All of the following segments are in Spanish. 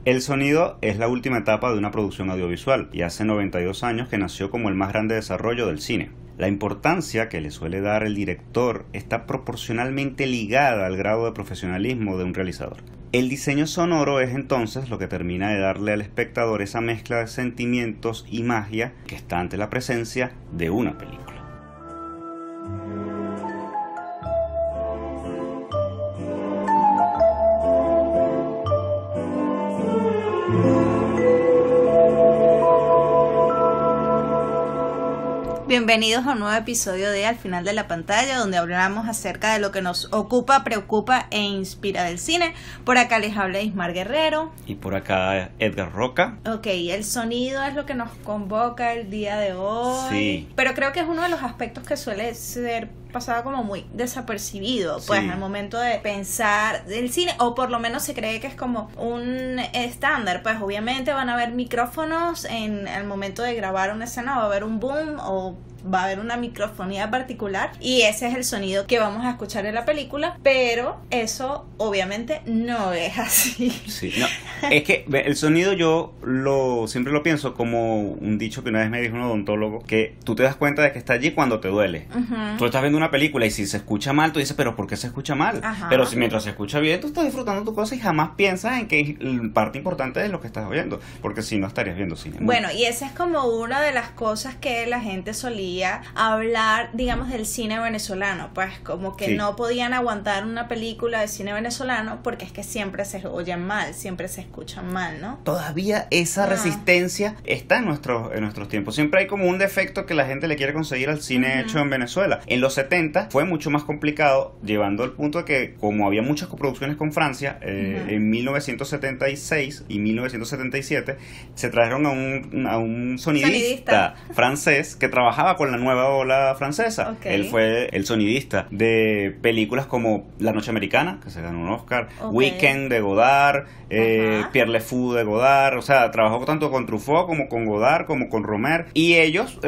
El sonido es la última etapa de una producción audiovisual y hace 92 años que nació como el más grande desarrollo del cine. La importancia que le suele dar el director está proporcionalmente ligada al grado de profesionalismo de un realizador. El diseño sonoro es entonces lo que termina de darle al espectador esa mezcla de sentimientos y magia que está ante la presencia de una película. Bienvenidos a un nuevo episodio de Al Final de la Pantalla, donde hablamos acerca de lo que nos ocupa, preocupa e inspira del cine. Por acá les habla Ismar Guerrero. Y por acá Edgar Roca. Ok, el sonido es lo que nos convoca el día de hoy. Sí. Pero creo que es uno de los aspectos que suele ser pasado como muy desapercibido, pues Sí. al momento de pensar del cine, o por lo menos se cree que es como un estándar. Pues obviamente van a haber micrófonos en el momento de grabar una escena, va a haber un boom o va a haber una microfonía particular y ese es el sonido que vamos a escuchar en la película, pero eso obviamente no es así. Sí, no, es que el sonido siempre lo pienso como un dicho que una vez me dijo un odontólogo, que tú te das cuenta de que está allí cuando te duele. Uh-huh. Tú estás viendo una película y si se escucha mal, tú dices, pero ¿por qué se escucha mal? Ajá. Pero si mientras se escucha bien, tú estás disfrutando tu cosa y jamás piensas en que es parte importante de lo que estás oyendo, porque si no estarías viendo cine. Bueno, y esa es como una de las cosas que la gente solía hablar, digamos, del cine venezolano, pues como que sí. No podían aguantar una película de cine venezolano porque es que siempre se oyen mal, siempre se escuchan mal, ¿no? Todavía esa resistencia está en nuestros tiempos. Siempre hay como un defecto que la gente le quiere conseguir al cine hecho en Venezuela. En los 70 fue mucho más complicado, llevando al punto de que como había muchas coproducciones con Francia, en 1976 y 1977 se trajeron a un sonidista francés que trabajaba con la nueva ola francesa. Okay. Él fue el sonidista de películas como La Noche Americana, que se ganó un Oscar, Okay. Weekend de Godard, Pierre Le Fou de Godard. O sea, trabajó tanto con Truffaut como con Godard como con Romer, y ellos,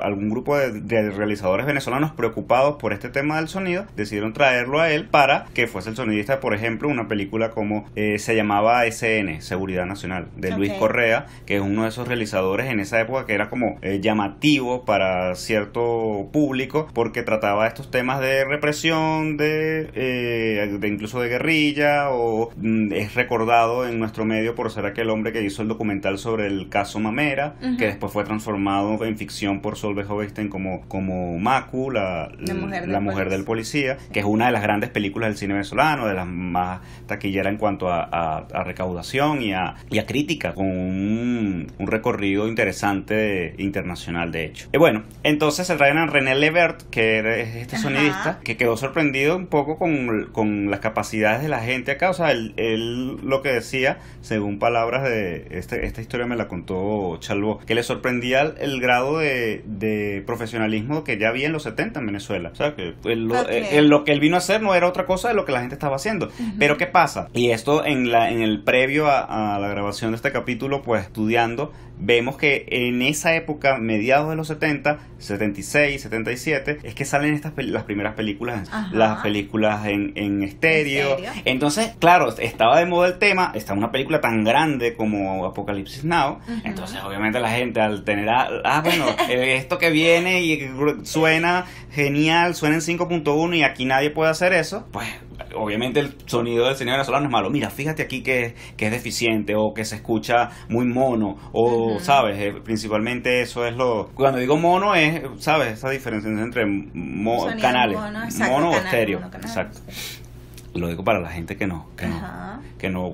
algún grupo de realizadores venezolanos preocupados por este tema del sonido decidieron traerlo a él para que fuese el sonidista, por ejemplo, una película como se llamaba SN, Seguridad Nacional, de Luis Correa, que es uno de esos realizadores en esa época que era como llamativo para cierto público porque trataba estos temas de represión, de incluso de guerrilla, o es recordado en nuestro medio por ser aquel hombre que hizo el documental sobre el caso Mamera, que después fue transformado en ficción por Solveig Hovenstein como Macu, la mujer del policía, que es una de las grandes películas del cine venezolano, de las más taquilleras en cuanto a recaudación y a crítica, con un recorrido interesante internacional, de hecho. Y bueno, entonces se traen a René Levert, que es este sonidista, que quedó sorprendido un poco con las capacidades de la gente acá. O sea, él lo que decía, según palabras de esta historia me la contó Chalbó, que le sorprendía el grado de profesionalismo que ya había en los 70 en Venezuela. O sea, que lo que él vino a hacer no era otra cosa de lo que la gente estaba haciendo. Pero ¿qué pasa? Y esto en el previo a la grabación de este capítulo, pues estudiando, vemos que en esa época, mediados de los 70, 76, 77, es que salen las primeras películas, las películas en estéreo. Entonces, claro, estaba de moda el tema, está una película tan grande como Apocalipsis Now, entonces obviamente la gente al tener esto que viene y suena genial, suena en 5.1 y aquí nadie puede hacer eso, pues obviamente el sonido del cine venezolano es malo. Mira, fíjate aquí que es deficiente, o que se escucha muy mono, o sabes, principalmente eso es cuando digo mono es, sabes, esa diferencia entre canales, mono o estéreo, exacto. Lo digo para la gente que no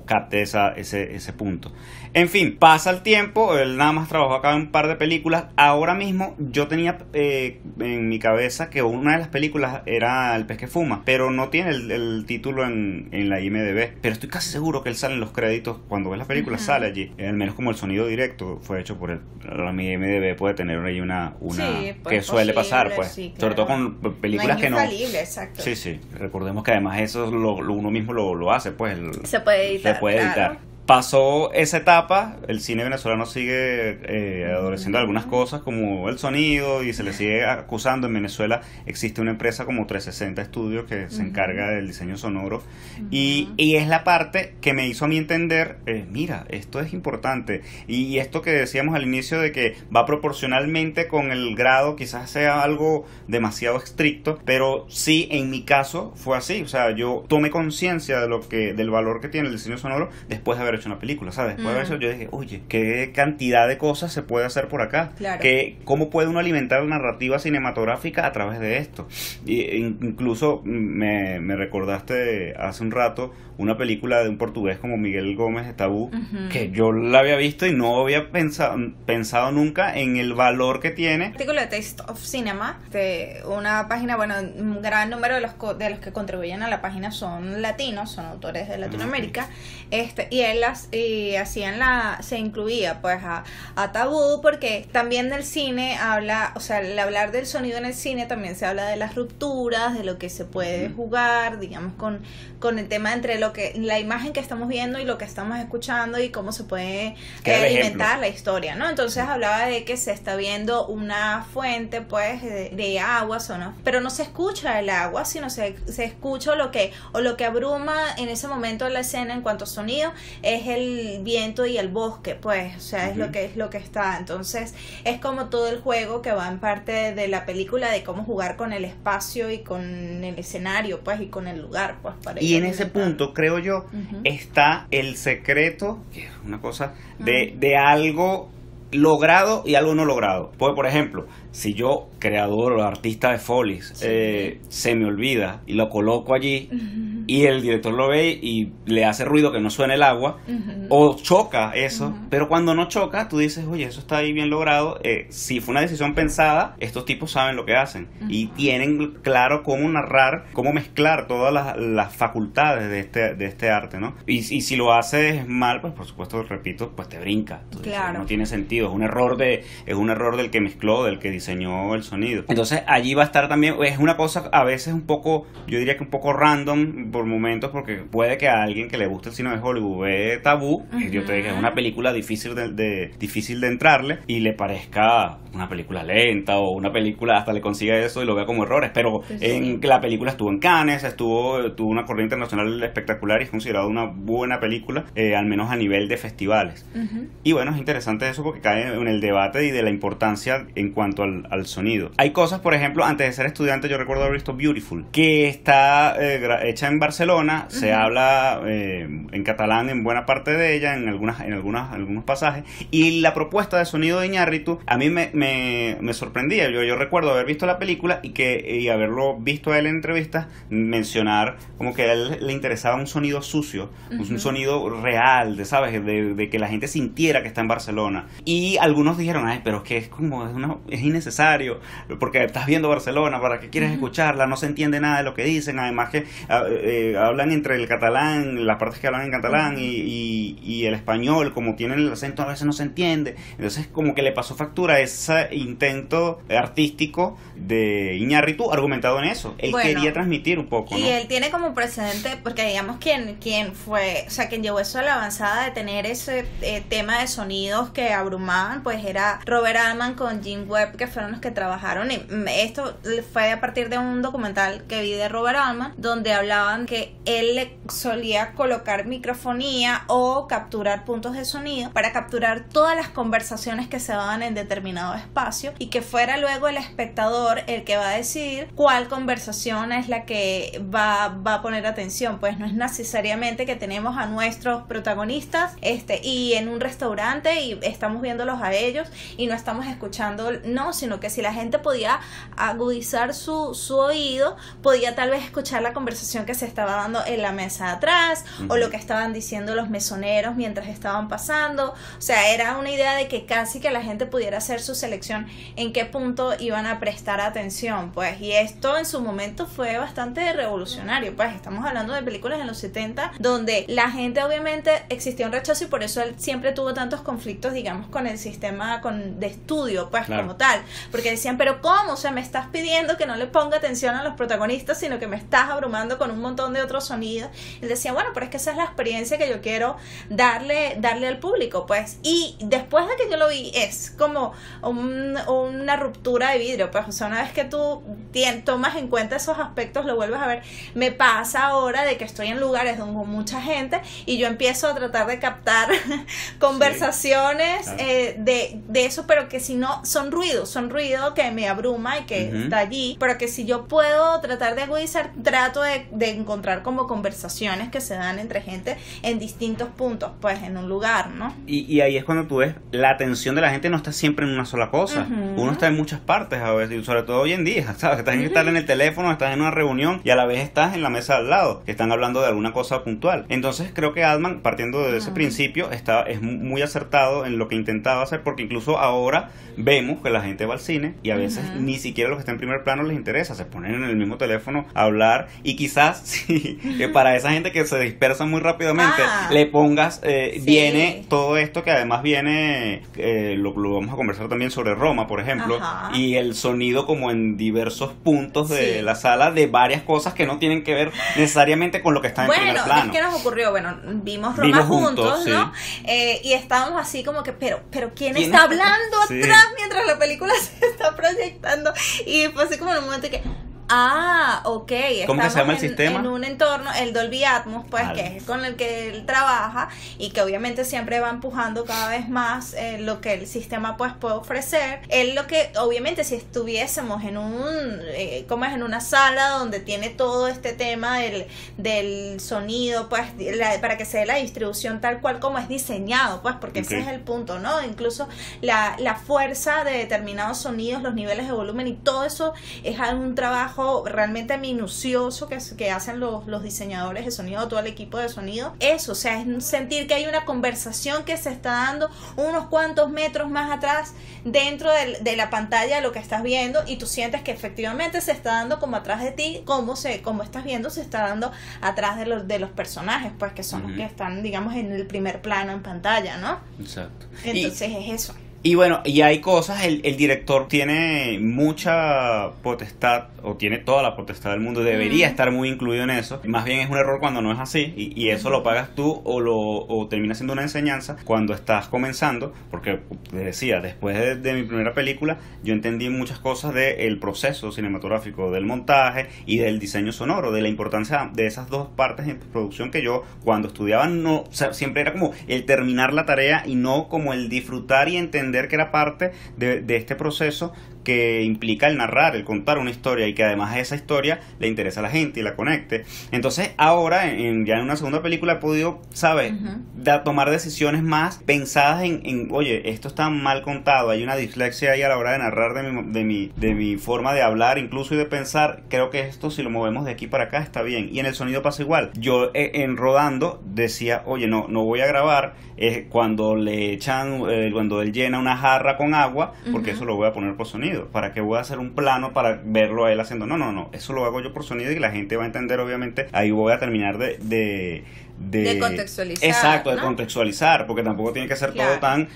capte ese punto. En fin, pasa el tiempo, él nada más trabajó acá en un par de películas. Ahora mismo yo tenía en mi cabeza que una de las películas era El pez que fuma, pero no tiene el título en la IMDb. Pero estoy casi seguro que él sale en los créditos, cuando ves la película sale allí. Al menos como el sonido directo fue hecho por él. La IMDb puede tener ahí una sí, pues que suele pasar, pues. Sí, claro. Sobre todo con películas no que no. Exacto. Sí, recordemos que además eso uno mismo lo hace, pues. Se puede editar. Claro. pasó esa etapa, el cine venezolano sigue adoleciendo algunas cosas como el sonido y se le sigue acusando. En Venezuela existe una empresa como 360 Studios que se encarga del diseño sonoro y es la parte que me hizo a mí entender, mira, esto es importante y esto que decíamos al inicio de que va proporcionalmente con el grado, quizás sea algo demasiado estricto, pero sí, en mi caso fue así. O sea, yo tomé conciencia del valor que tiene el diseño sonoro después de haber hecho una película, ¿sabes? Después de haber hecho, yo dije, oye, qué cantidad de cosas se puede hacer por acá. Claro. ¿Cómo puede uno alimentar la narrativa cinematográfica a través de esto? Y incluso me recordaste hace un rato una película de un portugués como Miguel Gómez de Tabú, que yo la había visto y no había pensado nunca en el valor que tiene. El artículo de Taste of Cinema, de una página, bueno, un gran número de los que contribuyen a la página son latinos, son autores de Latinoamérica, y él se incluía pues a Tabú, porque también del cine habla, o sea, al hablar del sonido en el cine también se habla de las rupturas, de lo que se puede jugar, digamos, con el tema entre la imagen que estamos viendo y lo que estamos escuchando y cómo se puede alimentar la historia, ¿no? Entonces hablaba de que se está viendo una fuente pues de agua, pero no se escucha el agua, sino se escucha lo que abruma en ese momento de la escena en cuanto a sonido es el viento y el bosque, pues, o sea, es lo que está. Entonces es como todo el juego que va en parte de la película, de cómo jugar con el espacio y con el escenario, pues, y con el lugar, pues, para y en ese punto creo yo está el secreto, que es una cosa de algo logrado y algo no logrado. Porque, por ejemplo, si yo, creador o artista de Folies, se me olvida y lo coloco allí y el director lo ve y le hace ruido que no suene el agua, o choca eso, pero cuando no choca tú dices, oye, eso está ahí bien logrado. Si fue una decisión pensada, estos tipos saben lo que hacen y tienen claro cómo narrar, cómo mezclar todas las facultades de este arte, ¿no? Y si lo haces mal, pues por supuesto, repito, pues te brinca. Entonces, no tiene sentido, es un error del que mezcló, del que diseñó el sonido. Entonces allí va a estar también, es una cosa a veces un poco, yo diría que un poco random por momentos, porque puede que a alguien que le guste el cine de Hollywood ve Tabú, que yo te dije, es una película difícil de entrarle y le parezca una película lenta o una película, hasta le consiga eso y lo vea como errores, pero la película estuvo en Cannes, tuvo una corriente internacional espectacular y es considerada una buena película, al menos a nivel de festivales. Y bueno, es interesante eso porque cae en el debate y de la importancia en cuanto al sonido. Hay cosas, por ejemplo, antes de ser estudiante yo recuerdo haber visto Beautiful, que está hecha en Barcelona, se habla en catalán en buena parte de ella, en algunos pasajes, y la propuesta de sonido de Iñárritu a mí me sorprendía. Yo recuerdo haber visto la película y haberlo visto a él en entrevistas mencionar como que a él le interesaba un sonido sucio, un sonido real, de que la gente sintiera que está en Barcelona. Y algunos dijeron, ay, pero es que es innecesario, porque estás viendo Barcelona, ¿para qué quieres escucharla? No se entiende nada de lo que dicen, además que hablan entre el catalán, las partes que hablan en catalán y el español, como tienen el acento a veces no se entiende. Entonces como que le pasó factura ese intento artístico de Iñárritu argumentado en eso. Él quería transmitir un poco, ¿no? Y él tiene como precedente, porque digamos quien fue, o sea, quien llevó eso a la avanzada de tener ese tema de sonidos que abrumaban, pues era Robert Altman con Jim Webb, que fueron los que trabajaron. Y esto fue a partir de un documental que vi de Robert Altman, donde hablaban que él le solía colocar microfonía o capturar puntos de sonido para capturar todas las conversaciones que se daban en determinado espacio y que fuera luego el espectador el que va a decidir cuál conversación es la que va a poner atención. Pues no es necesariamente que tenemos a nuestros protagonistas y en un restaurante y estamos viéndolos a ellos y no estamos escuchando, no, sino que si la gente podía agudizar su oído, podía tal vez escuchar la conversación que se estaba dando en la mesa de atrás o lo que estaban diciendo los mesoneros mientras estaban pasando. O sea, era una idea de que casi que la gente pudiera hacer su selección en qué punto iban a prestar atención, pues, y esto en su momento fue bastante revolucionario. Pues estamos hablando de películas en los 70 donde la gente, obviamente, existía un rechazo y por eso él siempre tuvo tantos conflictos, digamos, con el sistema de estudio, pues, claro, como tal, porque decían, pero ¿cómo? O sea, me estás pidiendo que no le ponga atención a los protagonistas, sino que me estás abrumando con un montón de otros sonidos. Él decía, bueno, pero es que esa es la experiencia que yo quiero darle al público, pues. Y después de que yo lo vi, es como una ruptura de vidrio, pues. O sea, una vez que tú tomas en cuenta esos aspectos, lo vuelves a ver. Me pasa ahora de que estoy en lugares con mucha gente y yo empiezo a tratar de captar conversaciones de eso, pero que si no, son ruido que me abruma y que está allí, pero que si yo puedo tratar de agudizar, trato de encontrar como conversaciones que se dan entre gente en distintos puntos, pues, en un lugar, ¿no? Y ahí es cuando tú ves, la atención de la gente no está siempre en una sola cosa, uno está en muchas partes a veces, sobre todo hoy en día, ¿sabes? Estás en estar en el teléfono, estás en una reunión y a la vez estás en la mesa al lado, que están hablando de alguna cosa puntual. Entonces creo que Altman, partiendo de ese principio, es muy acertado en lo que intentaba hacer, porque incluso ahora vemos que la gente va al cine y a veces ni siquiera los que están en primer plano les interesa, se ponen en el mismo teléfono a hablar, y quizás sí, para esa gente que se dispersa muy rápidamente, le pongas, viene todo esto que además viene, lo vamos a conversar también sobre Roma, por ejemplo, y el sonido como en diversos puntos de la sala de varias cosas que no tienen que ver necesariamente con lo que está en primer plano. Es que nos ocurrió, vimos Roma juntos, ¿no? Y estábamos así como que, pero ¿quién está hablando atrás mientras la película se está proyectando? Y fue así como en un momento que... ok. ¿Cómo que se llama el sistema? En un entorno, el Dolby Atmos, pues, que es con el que él trabaja y que obviamente siempre va empujando cada vez más lo que el sistema, pues, puede ofrecer. Él lo que, obviamente, si estuviésemos en en una sala donde tiene todo este tema del sonido, pues, para que se dé la distribución tal cual como es diseñado, pues, porque ese es el punto, ¿no? Incluso la fuerza de determinados sonidos, los niveles de volumen y todo eso es un trabajo realmente minucioso que hacen los diseñadores de sonido, todo el equipo de sonido. Eso, o sea, es sentir que hay una conversación que se está dando unos cuantos metros más atrás dentro de la pantalla de lo que estás viendo, y tú sientes que efectivamente se está dando como atrás de ti, como estás viendo, se está dando atrás de los personajes, pues, que son los que están, digamos, en el primer plano en pantalla, ¿no? Exacto. Entonces es eso. Y bueno, y hay cosas, el director tiene mucha potestad, o tiene toda la potestad del mundo, debería estar muy incluido en eso. Más bien es un error cuando no es así, y eso lo pagas tú o termina siendo una enseñanza cuando estás comenzando, porque te decía, después de mi primera película, yo entendí muchas cosas del proceso cinematográfico, del montaje y del diseño sonoro, de la importancia de esas dos partes en producción que yo cuando estudiaba no, o sea, siempre era como el terminar la tarea y no como el disfrutar y entender que era parte de este proceso que implica el narrar, el contar una historia, y que además esa historia le interesa a la gente y la conecte. Entonces ahora ya en una segunda película he podido, ¿sabes? Tomar decisiones más pensadas en oye, esto está mal contado, hay una dislexia ahí a la hora de narrar de mi forma de hablar incluso y de pensar. Creo que esto, si lo movemos de aquí para acá, está bien. Y en el sonido pasa igual. Yo en rodando decía, oye, no voy a grabar cuando le echan, cuando él llena una jarra con agua, porque eso lo voy a poner por sonido. ¿Para qué voy a hacer un plano para verlo a él haciendo? No, eso lo hago yo por sonido y la gente va a entender, obviamente. Ahí voy a terminar de contextualizar. Exacto, ¿no? De contextualizar, porque tampoco tiene que ser todo tan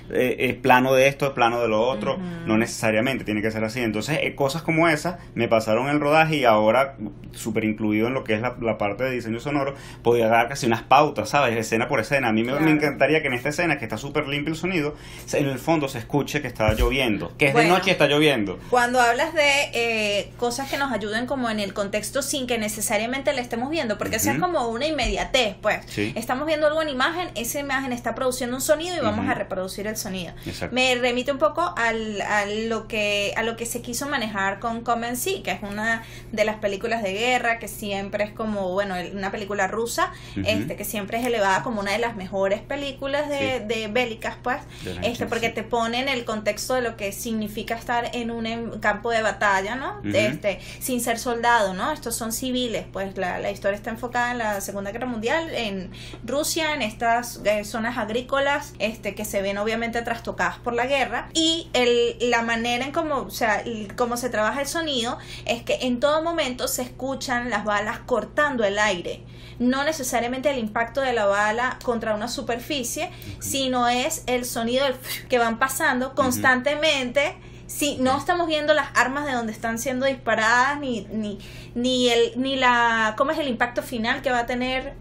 plano de esto, plano de lo otro, no necesariamente tiene que ser así. Entonces, cosas como esas me pasaron en el rodaje, y ahora, súper incluido en lo que es la parte de diseño sonoro, podía dar casi unas pautas, ¿sabes? Escena por escena. A mí me encantaría que en esta escena, que está súper limpio el sonido, en el fondo se escuche que está lloviendo, que es de noche y está lloviendo. Cuando hablas de cosas que nos ayuden como en el contexto sin que necesariamente la estemos viendo, porque eso es como una inmediatez, pues. Sí. Estamos viendo algo en imagen, esa imagen está produciendo un sonido y vamos a reproducir el sonido. Exacto. Me remite un poco a lo que se quiso manejar con Come and See, que es una de las películas de guerra que siempre es como, bueno, una película rusa, que siempre es elevada como una de las mejores películas de bélicas, pues, porque te pone en el contexto de lo que significa estar en un campo de batalla, ¿no? Sin ser soldado, ¿no? Estos son civiles, pues la historia está enfocada en la Segunda Guerra Mundial, en Rusia, en estas zonas agrícolas que se ven obviamente trastocadas por la guerra, y la manera en cómo se trabaja el sonido es que en todo momento se escuchan las balas cortando el aire, no necesariamente el impacto de la bala contra una superficie, sino es el sonido que van pasando constantemente sí, no estamos viendo las armas de donde están siendo disparadas, ni la, cómo es el impacto final que va a tener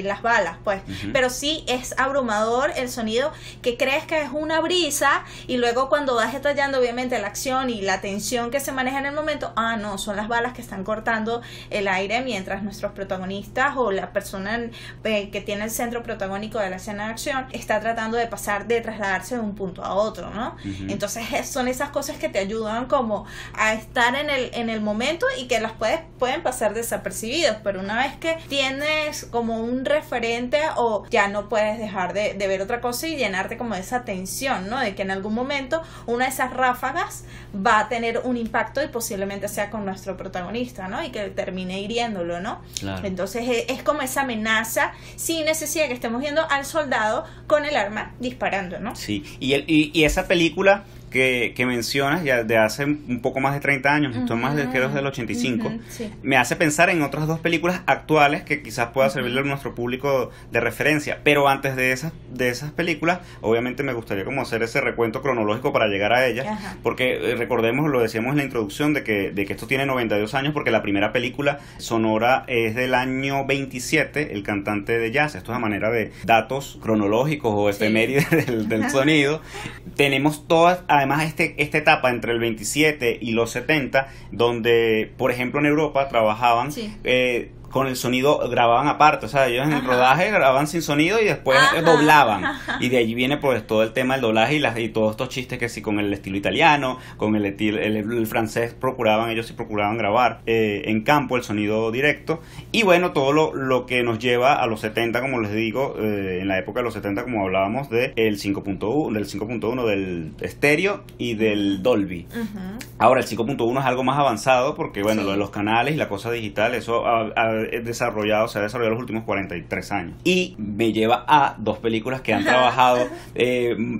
las balas, pues. Pero sí es abrumador el sonido, que crees que es una brisa, y luego cuando vas detallando obviamente la acción y la tensión que se maneja en el momento, no, son las balas que están cortando el aire mientras nuestros protagonistas o la persona que tiene el centro protagónico de la escena de acción está tratando de trasladarse de un punto a otro, ¿no? Entonces son esas cosas que te ayudan como a estar en el momento, y que las pueden pasar desapercibidos, pero una vez que tienes como un referente, o ya no puedes dejar de ver otra cosa y llenarte como de esa tensión, ¿no? De que en algún momento una de esas ráfagas va a tener un impacto y posiblemente sea con nuestro protagonista, ¿no? Y que termine hiriéndolo, ¿no? Claro. Entonces es como esa amenaza sin necesidad de que estemos viendo al soldado con el arma disparando, ¿no? Sí, y esa película que mencionas ya de hace un poco más de 30 años, más de que del 85, sí. Me hace pensar en otras dos películas actuales que quizás pueda servirle a nuestro público de referencia, pero antes de esas películas, obviamente me gustaría como hacer ese recuento cronológico para llegar a ellas, porque recordemos, lo decíamos en la introducción, de que esto tiene 92 años, porque la primera película sonora es del año 27, El cantante de jazz. Esto es a manera de datos cronológicos o efemérides del sonido. Tenemos todas, además, esta etapa entre el 27 y los 70, donde, por ejemplo, en Europa trabajaban con el sonido, grababan aparte, o sea, ellos en el rodaje grababan sin sonido y después doblaban, y de allí viene pues todo el tema del doblaje y todos estos chistes que sí, con el estilo italiano, con el francés, ellos procuraban grabar en campo el sonido directo, y bueno, todo lo que nos lleva a los 70, como les digo, en la época de los 70, como hablábamos del 5.1, del estéreo y del Dolby. Ahora el 5.1 es algo más avanzado, porque bueno, lo de los canales y la cosa digital, eso se ha desarrollado los últimos 43 años, y me lleva a dos películas que han trabajado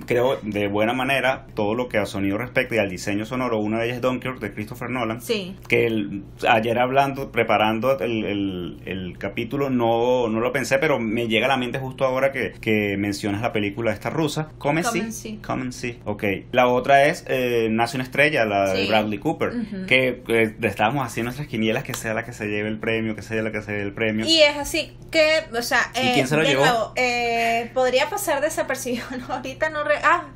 creo de buena manera todo lo que a sonido respecta y al diseño sonoro. Una de ellas es Dunkirk, de Christopher Nolan, que ayer preparando el capítulo no lo pensé, pero me llega a la mente justo ahora que mencionas la película esta rusa, Come and See. Ok, la otra es Nace una estrella, la de Bradley Cooper, que estábamos haciendo nuestras quinielas, que sea la que se lleve el premio, que sea la que se dé el premio. Y es así que, o sea, ¿y quién se lo llevó? Nuevo, podría pasar desapercibido, ¿no? Ahorita no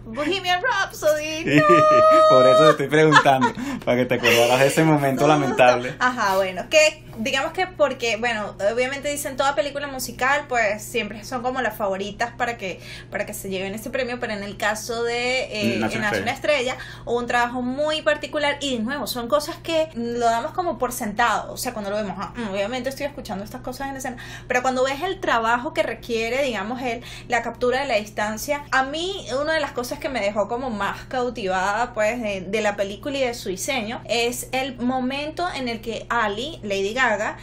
Bohemian Rhapsody, no. Por eso te estoy preguntando, para que te acordaras de ese momento lamentable. Bueno, que digamos que porque, bueno, obviamente dicen toda película musical, pues siempre son como las favoritas para que se lleven este premio, pero en el caso de Nace una estrella, hubo un trabajo muy particular, y de nuevo, son cosas que lo damos como por sentado, o sea, cuando lo vemos, obviamente estoy escuchando estas cosas en escena, pero cuando ves el trabajo que requiere, digamos, la captura de la distancia, a mí una de las cosas que me dejó como más cautivada, pues, de la película y de su diseño, es el momento en el que Lady Gaga,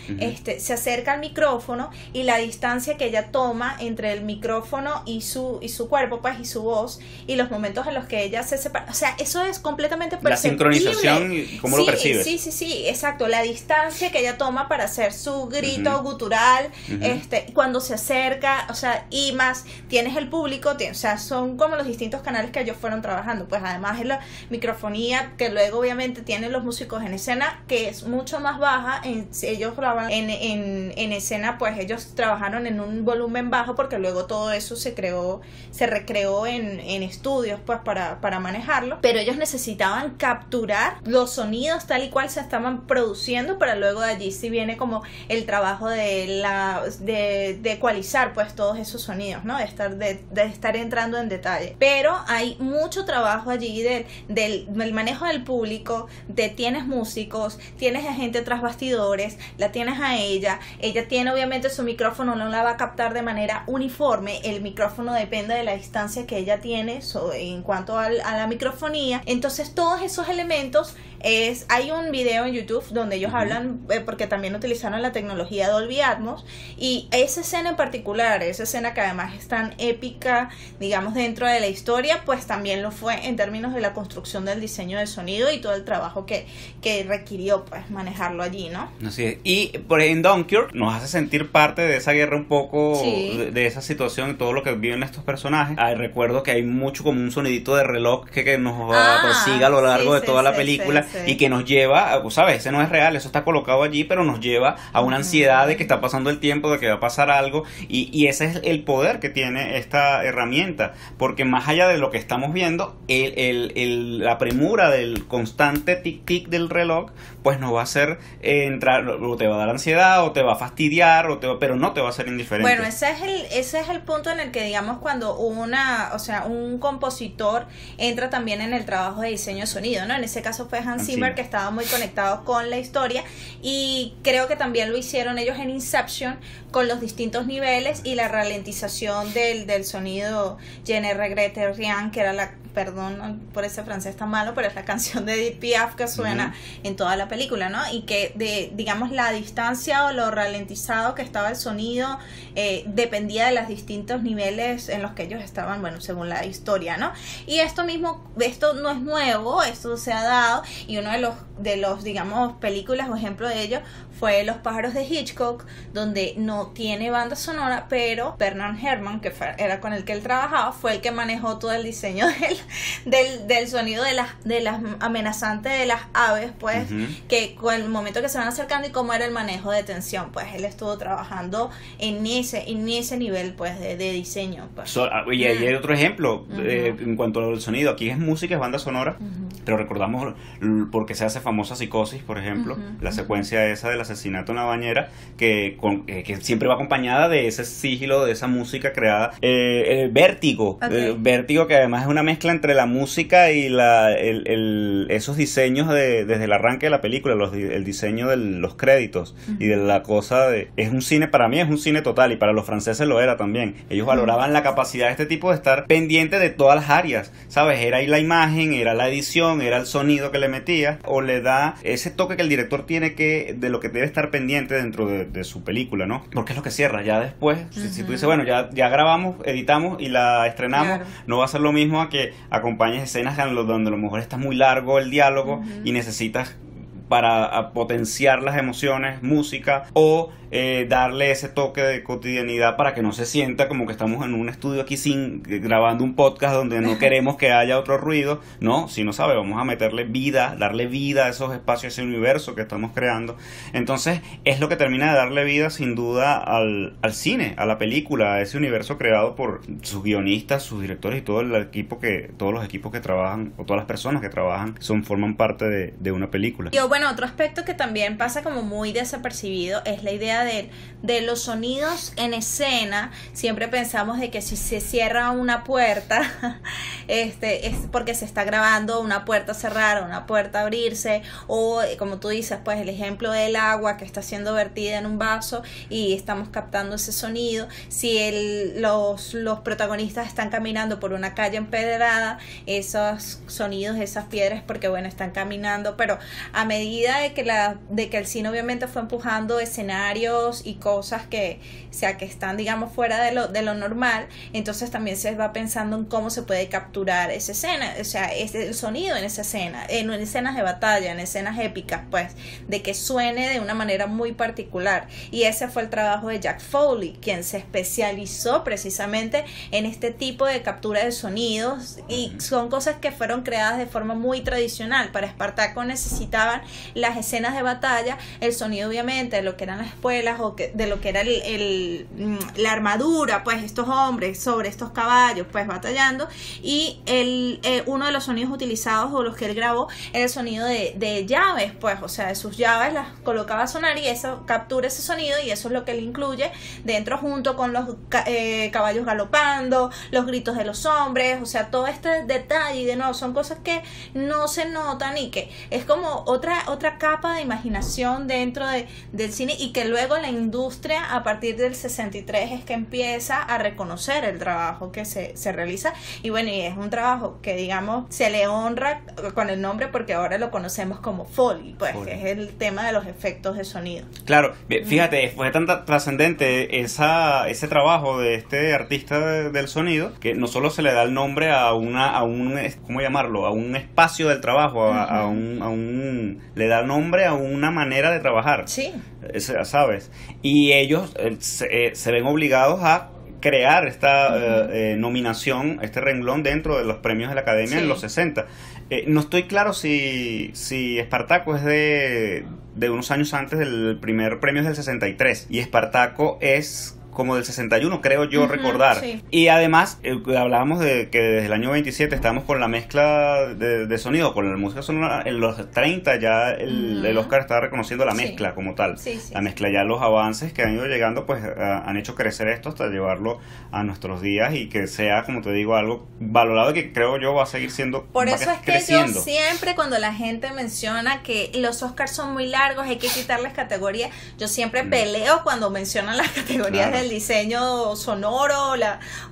se acerca al micrófono, y la distancia que ella toma entre el micrófono y su cuerpo, pues, y su voz, y los momentos en los que ella se separa, o sea, eso es completamente perceptible. La sincronización y cómo lo percibes. Sí, exacto, la distancia que ella toma para hacer su grito gutural, cuando se acerca, o sea, y más, tienes el público, o sea, son como los distintos canales que ellos fueron trabajando, pues además es la microfonía, que luego obviamente tienen los músicos en escena, que es mucho más baja, ellos graban en escena, pues ellos trabajaron en un volumen bajo, porque luego todo eso se recreó en estudios, pues para manejarlo, pero ellos necesitaban capturar los sonidos tal y cual se estaban produciendo, para luego de allí sí viene como el trabajo de ecualizar, pues, todos esos sonidos, ¿no? De estar entrando en detalle. Pero hay mucho trabajo allí del manejo del público, tienes músicos, tienes a gente tras bastidores, la tienes a ella tiene obviamente su micrófono, no la va a captar de manera uniforme, el micrófono depende de la distancia que ella tiene en cuanto a la microfonía. Entonces todos esos elementos hay un video en YouTube donde ellos hablan, porque también utilizaron la tecnología Dolby Atmos, y esa escena en particular, esa escena que además es tan épica, digamos, dentro de la historia, pues también lo fue en términos de la construcción del diseño del sonido y todo el trabajo que requirió pues manejarlo allí, ¿no? Así es. Y por ejemplo, en Dunkirk nos hace sentir parte de esa guerra un poco, de esa situación y todo lo que viven estos personajes. Recuerdo que hay mucho como un sonidito de reloj que nos persigue a lo largo de toda la película y que nos lleva, pues, ¿sabes? Ese no es real, eso está colocado allí, pero nos lleva a una ansiedad de que está pasando el tiempo, de que va a pasar algo, y ese es el poder que tiene esta herramienta, porque más allá de lo que estamos viendo, la premura del constante tic-tic del reloj, pues nos va a hacer entrar, o te va a dar ansiedad, o te va a fastidiar, pero no te va a hacer indiferente. Bueno, ese es el punto en el que, digamos, cuando un compositor entra también en el trabajo de diseño de sonido, ¿no? En ese caso fue Hans Zimmer, que estaba muy conectado con la historia, y creo que también lo hicieron ellos en Inception, con los distintos niveles y la ralentización del sonido. Je ne regrette rien, que era perdón por ese francés tan malo, pero es la canción de Edith Piaf que suena en toda la película, ¿no? Y que digamos la distancia o lo ralentizado que estaba el sonido dependía de los distintos niveles en los que ellos estaban, bueno, según la historia, ¿no? Y esto no es nuevo, esto se ha dado, y uno de los digamos películas o ejemplo de ello fue Los pájaros de Hitchcock, donde no tiene banda sonora, pero Bernard Herrmann, que era con el que él trabajaba, fue el que manejó todo el diseño del sonido de las amenazantes de las aves, pues, que con el momento que se van acercando y cómo era el manejo de tensión, pues él estuvo trabajando en ese nivel, pues, de diseño, pues. Y hay otro ejemplo en cuanto al sonido. Aquí es música, es banda sonora, pero recordamos porque se hace famosa Psicosis, por ejemplo, la secuencia esa del asesinato en la bañera, que siempre va acompañada de ese sigilo, de esa música creada. Vértigo, Vértigo, que además es una mezcla entre la música y esos diseños desde el arranque de la película, el diseño de los créditos y de la cosa es un cine, para mí es un cine total, y para los franceses lo era también. Ellos valoraban la capacidad de este tipo de estar pendiente de todas las áreas, ¿sabes? Era ahí la imagen, era la edición, era el sonido que le metía, o le da ese toque que el director tiene de lo que debe estar pendiente dentro de su película, ¿no? Porque es lo que cierra. Ya después, si tú dices, bueno, ya grabamos, editamos y la estrenamos, no va a ser lo mismo a que acompañes escenas donde a lo mejor está muy largo el diálogo y necesitas para potenciar las emociones, música, o darle ese toque de cotidianidad para que no se sienta como que estamos en un estudio aquí grabando un podcast donde no queremos que haya otro ruido. No, si no sabe, vamos a meterle vida, darle vida a esos espacios, ese universo que estamos creando. Entonces es lo que termina de darle vida sin duda al cine, a la película, a ese universo creado por sus guionistas, sus directores y todos los equipos que trabajan, o todas las personas que trabajan forman parte de una película. Y bueno, otro aspecto que también pasa como muy desapercibido es la idea de los sonidos en escena. Siempre pensamos de que si se cierra una puerta es porque se está grabando una puerta cerrar, una puerta abrirse, o como tú dices, pues el ejemplo del agua que está siendo vertida en un vaso y estamos captando ese sonido. Si los protagonistas están caminando por una calle empedrada, esos sonidos, esas piedras, porque bueno, están caminando, pero a medida de que el cine obviamente fue empujando escenarios y cosas que están, digamos, fuera de lo normal, entonces también se va pensando en cómo se puede capturar esa escena, o sea, el sonido en esa escena, en escenas de batalla, en escenas épicas, pues, de que suene de una manera muy particular. Y ese fue el trabajo de Jack Foley, quien se especializó precisamente en este tipo de captura de sonidos, y son cosas que fueron creadas de forma muy tradicional. Para Espartaco necesitaban las escenas de batalla, el sonido obviamente de lo que eran las espuelas, o de lo que era la armadura, pues estos hombres sobre estos caballos pues batallando, y uno de los sonidos utilizados o los que él grabó era el sonido de llaves, pues, o sea, de sus llaves las colocaba a sonar y eso captura ese sonido, y eso es lo que él incluye dentro, junto con los caballos galopando, los gritos de los hombres, o sea, todo este detalle. Y de nuevo son cosas que no se notan y que es como otra capa de imaginación dentro del cine, y que luego la industria a partir del 63 es que empieza a reconocer el trabajo que se realiza. Y bueno, y es un trabajo que, digamos, se le honra con el nombre porque ahora lo conocemos como Foley, pues, Foley, que es el tema de los efectos de sonido. Claro, fíjate, fue tan trascendente ese trabajo de este artista del sonido que no solo se le da el nombre a un ¿cómo llamarlo? A un espacio del trabajo, le da nombre a una manera de trabajar. Sí. ¿Sabes? Y ellos se ven obligados a crear esta nominación, este renglón dentro de los premios de la Academia en los 60. No estoy claro si Espartaco es de unos años antes del primer premio, es del 63, y Espartaco es como del 61, creo yo recordar. Sí. Y además, hablábamos de que desde el año 27 estábamos con la mezcla de sonido, con la música sonora. En los 30 ya el Oscar estaba reconociendo la mezcla como tal. La mezcla, ya los avances que han ido llegando, pues han hecho crecer esto hasta llevarlo a nuestros días y que sea, como te digo, algo valorado, que creo yo va a seguir siendo. Por eso es que yo siempre, cuando la gente menciona que los Oscars son muy largos, hay que quitarles categorías, yo siempre peleo cuando mencionan las categorías del diseño sonoro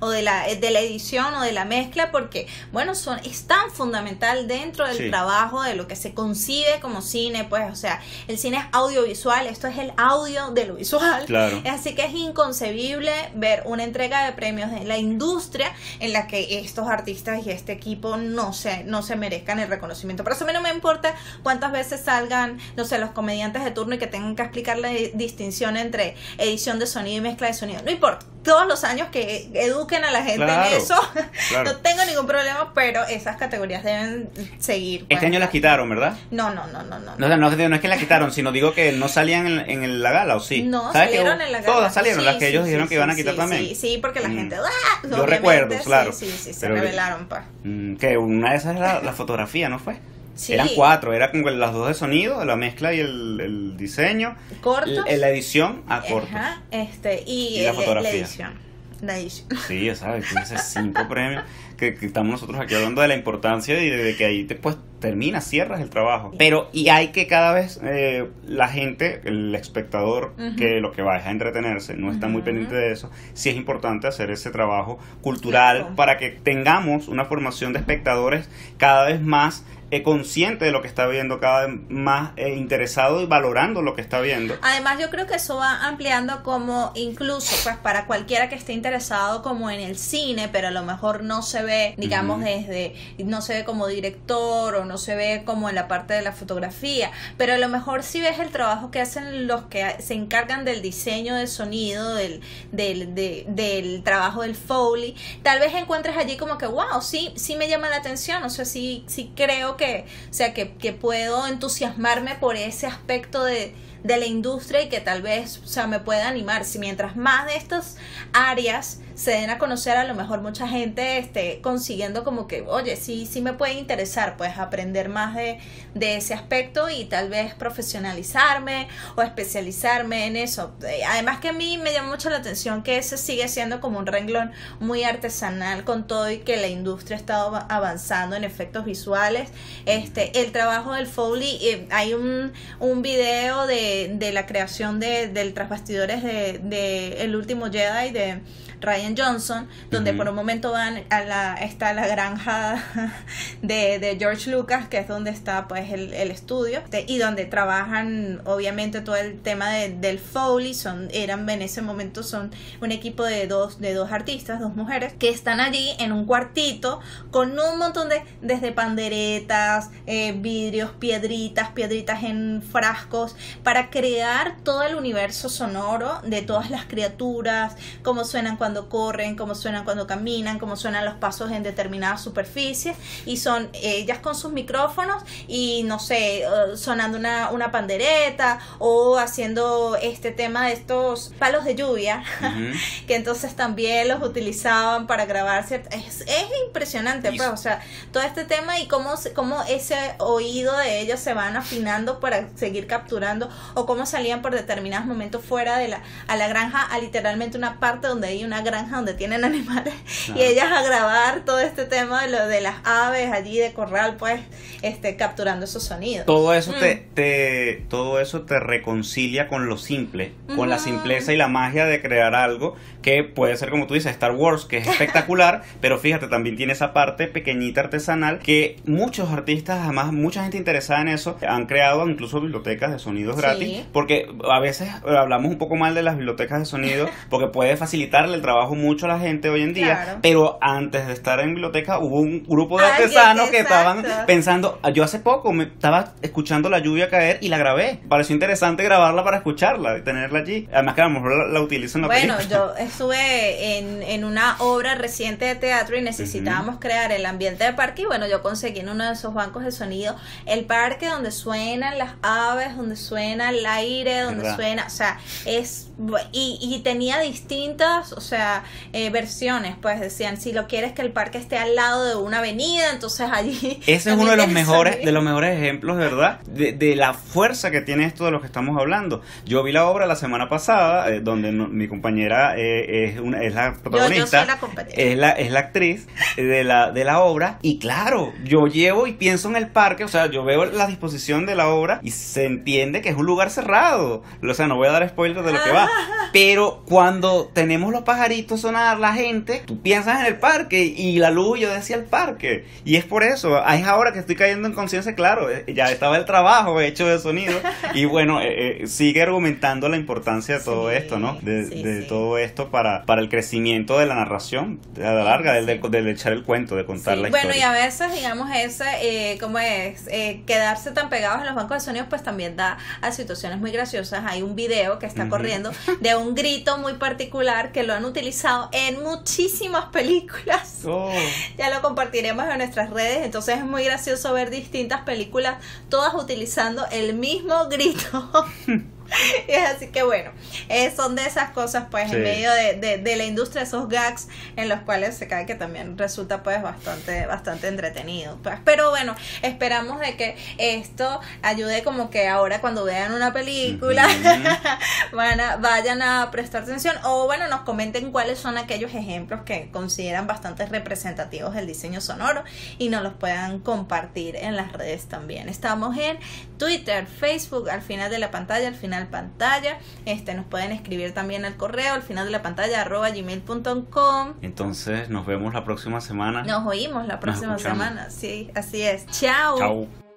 o de la edición o de la mezcla, porque bueno, es tan fundamental dentro del trabajo de lo que se concibe como cine, pues, o sea, el cine es audiovisual, esto es el audio de lo visual, así que es inconcebible ver una entrega de premios de la industria en la que estos artistas y este equipo no se merezcan el reconocimiento. Por eso a mí no me importa cuántas veces salgan, no sé, los comediantes de turno y que tengan que explicar la distinción entre edición de sonido y mezcla de sonido. No importa, todos los años que eduquen a la gente en eso, no tengo ningún problema, pero esas categorías deben seguir. Este año las quitaron, ¿verdad? No es que la quitaron, sino digo que no salían en la gala, ¿o sí? No, salieron en la gala. Todas salieron, las que ellos dijeron que iban a quitar también. Sí, porque la gente, yo recuerdo, claro. Se revelaron, pues. Que una de esas es la fotografía, ¿no fue? Sí. Eran 4, era como las dos de sonido, la mezcla y el diseño. Cortos. La edición a cortos. Y la fotografía. La edición. Sí, ya sabes, tienes 5 premios que estamos nosotros aquí hablando de la importancia y de que ahí pues cierras el trabajo. Pero, y hay que cada vez la gente, el espectador, que lo que va es a entretenerse, no está muy pendiente de eso. Sí es importante hacer ese trabajo cultural para que tengamos una formación de espectadores cada vez más consciente de lo que está viendo, cada vez más interesado y valorando lo que está viendo. Además, yo creo que eso va ampliando como incluso pues para cualquiera que esté interesado como en el cine, pero a lo mejor no se ve, digamos, no se ve como director o no se ve como en la parte de la fotografía, pero a lo mejor sí ves el trabajo que hacen los que se encargan del diseño de sonido, del trabajo del Foley. Tal vez encuentres allí como que wow, sí me llama la atención, o sea, sí creo que puedo entusiasmarme por ese aspecto de la industria y que tal vez, o sea, me pueda animar. Si mientras más de estas áreas se den a conocer, a lo mejor mucha gente esté consiguiendo como que, oye, sí me puede interesar, pues aprender más de ese aspecto y tal vez profesionalizarme o especializarme en eso. Además que a mí me llama mucho la atención que ese sigue siendo como un renglón muy artesanal, con todo y que la industria ha estado avanzando en efectos visuales. El trabajo del Foley, hay un video de la creación del tras bastidores de El Último Jedi de Rian Johnson, donde por un momento van está la granja de George Lucas, que es donde está pues el estudio, y donde trabajan obviamente todo el tema del Foley. Eran en ese momento son un equipo de dos artistas, 2 mujeres, que están allí en un cuartito con un montón desde panderetas, vidrios, piedritas en frascos, para crear todo el universo sonoro de todas las criaturas, cómo suenan cuando corren, cómo suenan cuando caminan, cómo suenan los pasos en determinadas superficies, y son ellas con sus micrófonos y no sé, sonando una pandereta o haciendo este tema de estos palos de lluvia que entonces también los utilizaban para grabar. Es impresionante, pues, o sea, todo este tema y cómo ese oído de ellos se van afinando para seguir capturando, o cómo salían por determinados momentos fuera a la granja, a literalmente una parte donde hay un una granja donde tienen animales, Claro. y ellas a grabar todo este tema de lo de las aves allí de corral, pues capturando esos sonidos. Todo eso todo eso te reconcilia con lo simple, con la simpleza y la magia de crear algo que puede ser, como tú dices, Star Wars, que es espectacular, pero fíjate, también tiene esa parte pequeñita artesanal que muchos artistas, además mucha gente interesada en eso, han creado incluso bibliotecas de sonidos gratis, Sí. porque a veces hablamos un poco mal de las bibliotecas de sonido, porque puede facilitarle el trabajo mucho a la gente hoy en día, Claro. pero antes de estar en biblioteca hubo un grupo de Alguien, artesanos que exacto. estaban pensando, yo hace poco me estaba escuchando la lluvia caer y la grabé, pareció interesante grabarla para escucharla y tenerla allí, además que a lo mejor la utilizo en la Bueno, película. yo estuve en una obra reciente de teatro y necesitábamos crear el ambiente del parque, y bueno, yo conseguí en uno de esos bancos de sonido el parque donde suenan las aves, donde suena el aire, donde ¿Verdad? suena, o sea, y tenía distintas, o sea, versiones, pues decían, si lo quieres que el parque esté al lado de una avenida, entonces allí Ese es también uno de los tienes mejores, sonido. de los mejores ejemplos, ¿verdad? De la fuerza que tiene esto de lo que estamos hablando. Yo vi la obra la semana pasada, donde mi compañera es la protagonista, Yo soy la competente. es la actriz de la obra, y claro, yo llevo y pienso en el parque, o sea, yo veo la disposición de la obra y se entiende que es un lugar cerrado, o sea, no voy a dar spoilers de lo que va, pero cuando tenemos los pajaritos sonar, la gente, tú piensas en el parque y la luz, yo decía el parque, y es por eso, es ahora que estoy cayendo en conciencia, claro, ya estaba el trabajo hecho de sonido, y bueno, sigue argumentando la importancia de todo Sí, esto, ¿no? De sí. todo esto para el crecimiento de la narración, a la larga, del echar el cuento, de contar Sí, la bueno, y historia. a veces, digamos, ¿cómo es? Quedarse tan pegados en los bancos de sonidos, pues también da a situaciones muy graciosas. Hay un video que está corriendo de un grito muy particular que lo han utilizado en muchísimas películas. Oh. Ya lo compartiremos en nuestras redes. Entonces es muy gracioso ver distintas películas, todas utilizando el mismo grito. Y es así que bueno, son de esas cosas pues Sí. en medio de la industria, esos gags en los cuales se cae, que también resulta pues bastante entretenido pues. Pero bueno, esperamos de que esto ayude, como que ahora cuando vean una película vayan a prestar atención, o bueno, nos comenten cuáles son aquellos ejemplos que consideran bastante representativos del diseño sonoro y nos los puedan compartir en las redes también. Estamos en Twitter, Facebook, al final de la pantalla, nos pueden escribir también al correo al final de la pantalla @gmail.com. Entonces nos vemos la próxima semana. Nos oímos la próxima escuchamos. semana. Sí, así es. Chao. Chao.